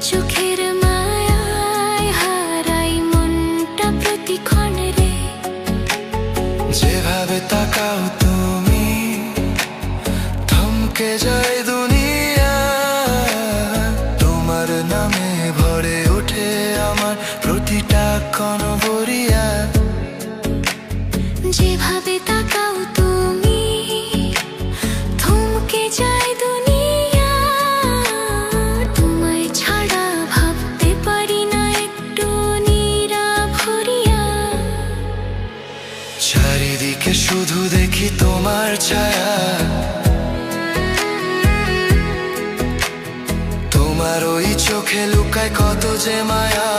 চোখের মায়ায় হারাই মনটা প্রতিক্ষণ রে। যেভাবে তাকাও তুমি থমকে যায় দুনিয়া, তোমার নামে ভরে ওঠে আমার প্রতিটা কনবরিয়া। যেভাবে তাকাও তুমি থমকে যায় দুনিয়া, তোমায় ছাড়া ভাবতে পারি না একটু নিরাভরিয়া। চারিদিকে শুধু দেখি তোমার ছায়া, তোমার ওই চোখে লুকায় কত যে মায়া।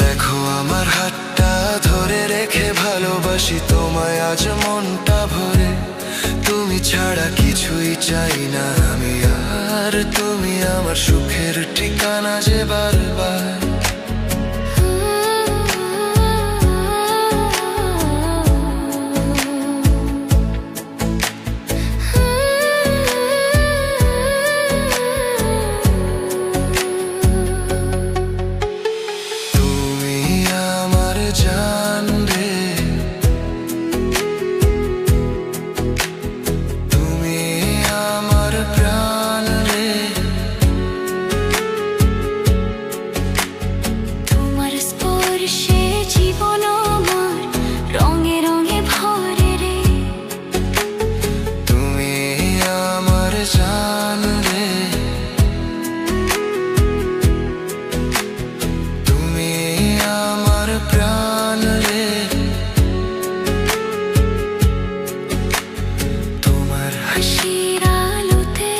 দেখো আমার হাতটা ধরে রেখে ভালোবাসি তোমায় আজ মনটা ভরে। তুমি ছাড়া কিছুই চাই না আমি আর, তুমি আমার সুখের ঠিকানা যে বারবার। জান রে তুমি আমার প্রাণ রে, তোমার স্পর্শে জীবন আমার রঙে রঙে ভরে রে। তুমি আমার জান রে, তুমি আমার প্রাণ রে। তোমার হাসির আলোতে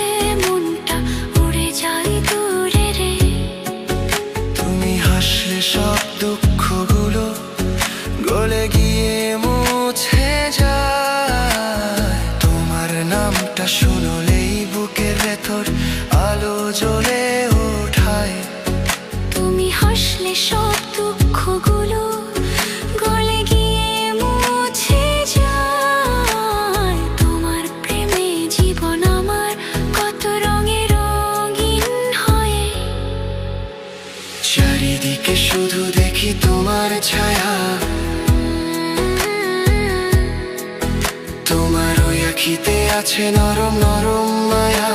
মনটা উড়ে যায় দূরে রে। তুমি হাসলে সব দুঃখগুলো গলে গিয়ে মুছে যায়। তোমার নামটা শুনলেই বুকের ভেতর আলো জ্বলে ওঠায়। তুমি হাসলে সব দুঃখগুলো গলে গিয়ে মুছে যায়। তোমার প্রেমে জীবন আমার কত রঙে রঙিন হয়। চারিদিকে শুধু দেখি তোমার ছায়া, তোমার ওই আখিতে আছে নরম নরম মায়া।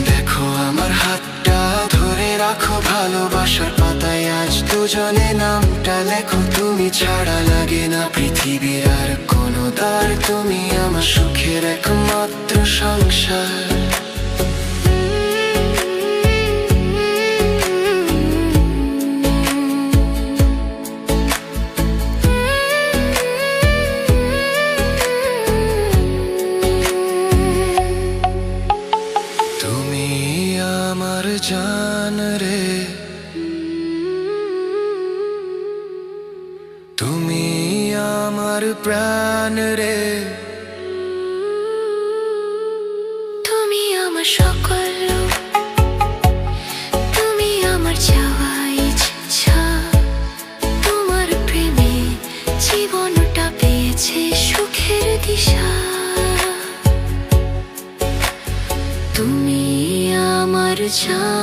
দেখো আমার হাতটা ধরে রাখো ভালোবাসার পাতায় আজ দুজনে নামটা লেখো। তুমি ছাড়া লাগে না পৃথিবীর আর কোনো দ্বার, তুমি আমার সুখের একমাত্র সংসার। তুমি আমার জান রে, তুমি আমার প্রাণ রে। তুমি আমার সকল, তুমি আমার চাওয়া ইচ্ছা। তোমার প্রেমে জীবনটা পেয়েছে সুখের দিশা। তুমি আমার জান।